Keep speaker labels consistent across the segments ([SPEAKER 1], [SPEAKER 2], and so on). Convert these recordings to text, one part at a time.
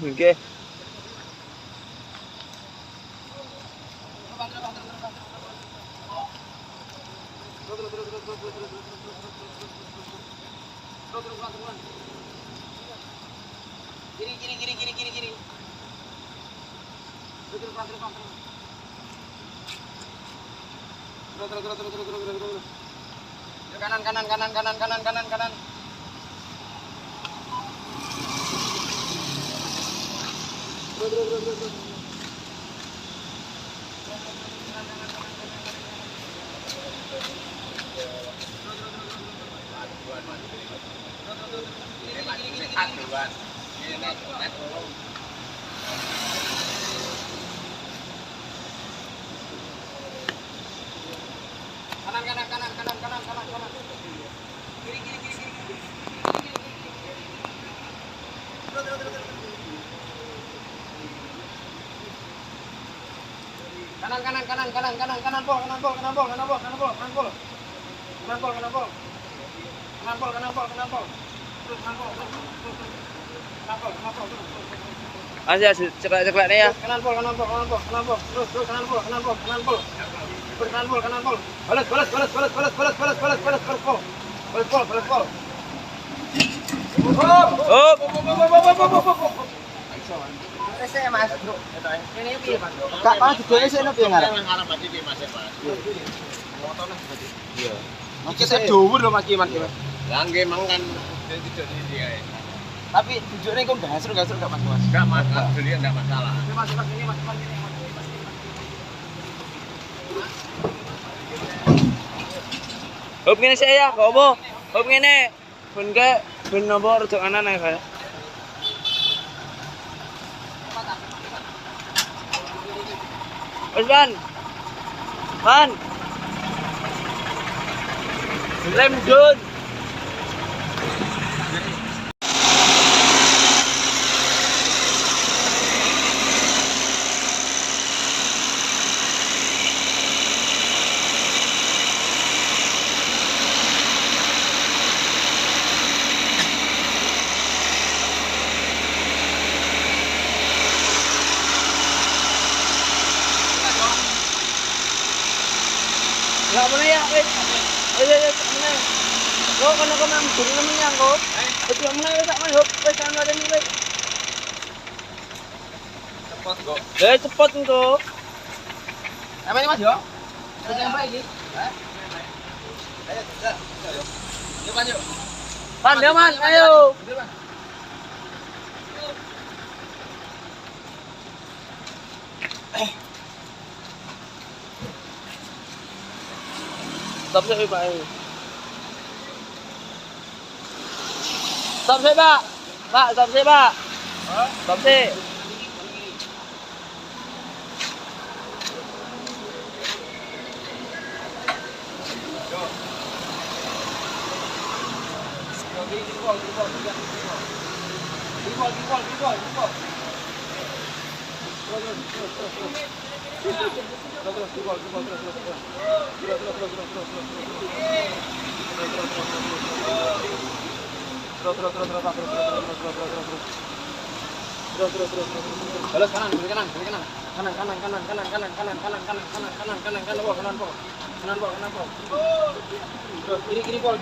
[SPEAKER 1] Nggih.
[SPEAKER 2] Kiri. Terus. Kanan. Terus. Kanan. Kiri. Terus. Kanan pol. Terus
[SPEAKER 1] Aja ceklek nih ya.
[SPEAKER 2] kanan pol. Terus kanan pol. Balas pol.
[SPEAKER 1] Up.
[SPEAKER 2] Mas. Ini piye, Mas? Kak, pas digone sik piye ngarep?
[SPEAKER 3] Ngarep iki piye Mas, Pak? Motone berarti. Iya.
[SPEAKER 2] Iki sik dhuwur lho Mas Kiman.
[SPEAKER 3] Lah nggih mang kan tidak ini kae.
[SPEAKER 2] Tapi tujuannya kok gasruk gak Mas?
[SPEAKER 3] Enggak masalah, beli enggak masalah.
[SPEAKER 2] Mas ini.
[SPEAKER 1] Hop ngene sik ya, kok apa? Hop ngene. Ben napa rada anan ae kae. Wes Van. Rem dun. Enggak mana ya, wes. Mana? Kok kana mang dun nemen yang kok. Itu mana wes sak main hop wes kan ada ni wes.
[SPEAKER 3] Cepet kok.
[SPEAKER 1] Cepet engko.
[SPEAKER 2] Apa ini Mas yo? Terus yang apa iki? Ayo.
[SPEAKER 1] Pandaman, ayo. Stop sih Pak. Stop sih Pak. Stop sih.
[SPEAKER 2] Balas kanan, kiri kanan. Kanan pol. Terus kiri pol.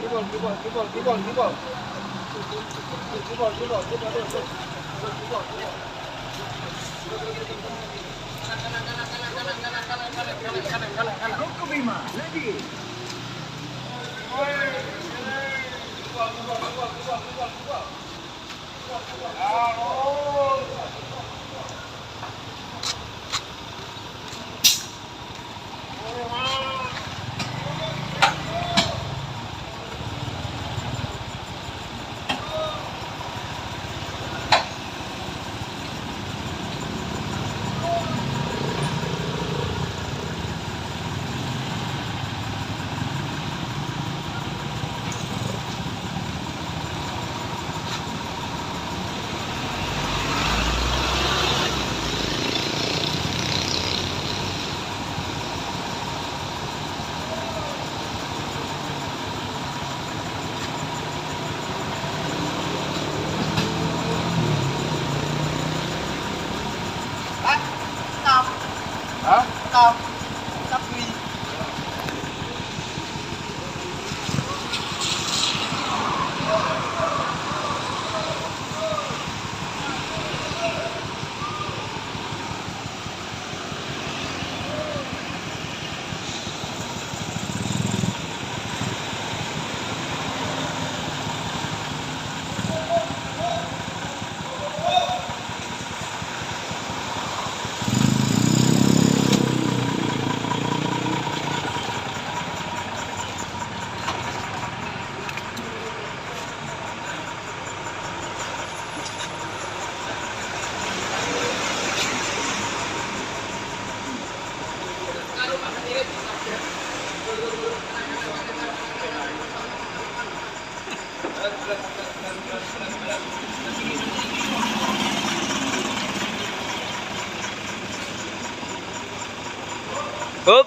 [SPEAKER 1] Hup.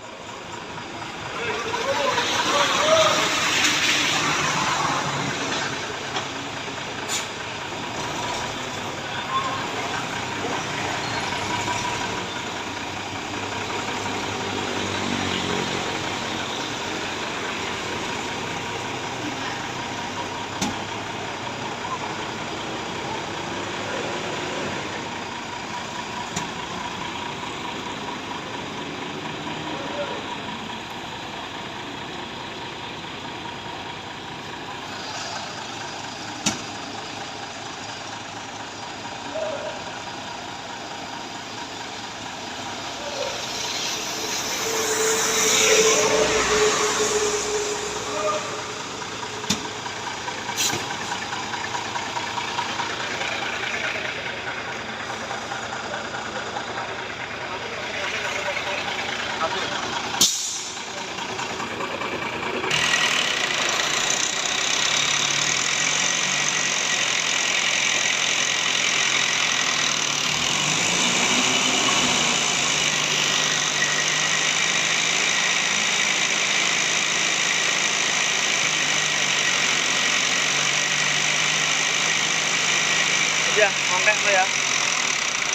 [SPEAKER 1] Ya, ngongkek lo ya.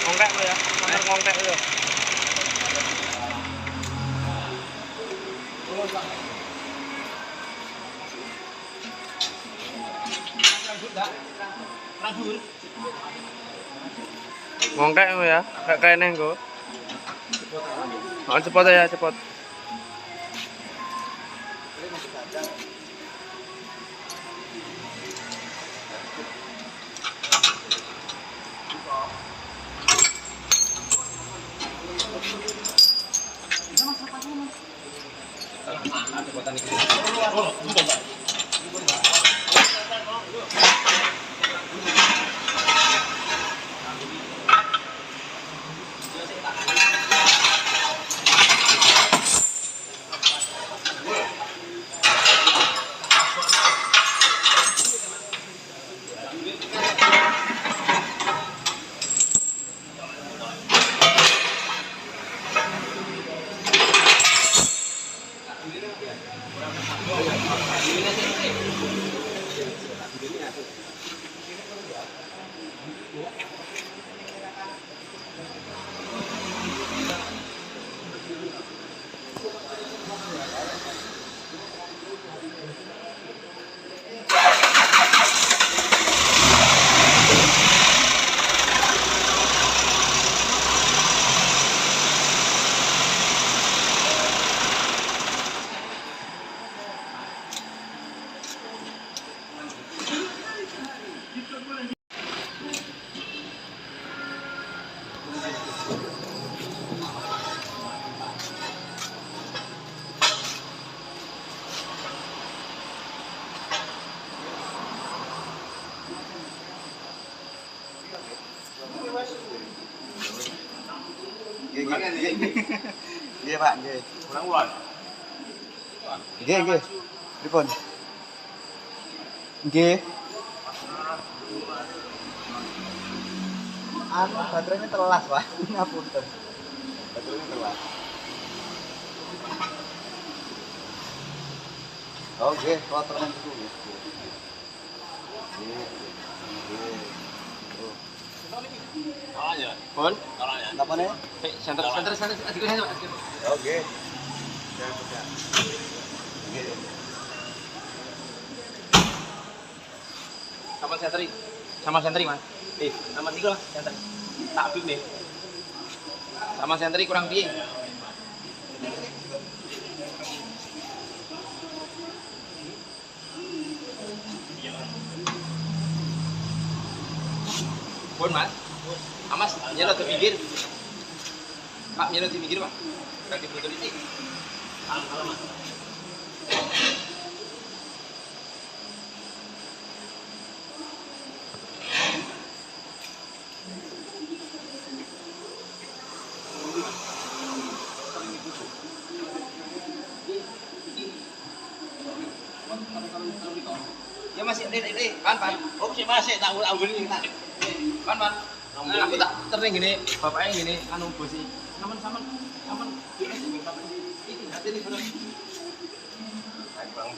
[SPEAKER 1] Ngongkek lo ya. Nomor ngongkek lo. Ngongkek lo ya. Kayak kene nggo. Oh, cepet ya, cepet.
[SPEAKER 2] Nggih, Pak, nggih. Nggih, nggih. Pripun? Nggih. Anu baterainya telas, Pak. Ngapunten. Baterainya telas. Oh, nggih, kloternya itu nggih. Nggih.
[SPEAKER 3] Salahnya.
[SPEAKER 2] Pun?
[SPEAKER 3] Salahnya.
[SPEAKER 2] Napa nih?
[SPEAKER 3] Center adikku saya Pak.
[SPEAKER 2] Oke. Nggih.
[SPEAKER 3] Sama sentri Mas. Sama tiga Mas, sentri. Tak habis nih. Sama sentri kurang piye? Pun Mas. Amas nyelot ke pinggir. Pak nyelot di pinggir Pak. Kaki betul ini. Mas. Ya masih pan.
[SPEAKER 1] Oh, si Mas, tak ulang gini tak.
[SPEAKER 3] Pan. Aku tak tering gini, bapaknya gini anu bosi. Saman. Ini hati ini bener. Baik, Bang.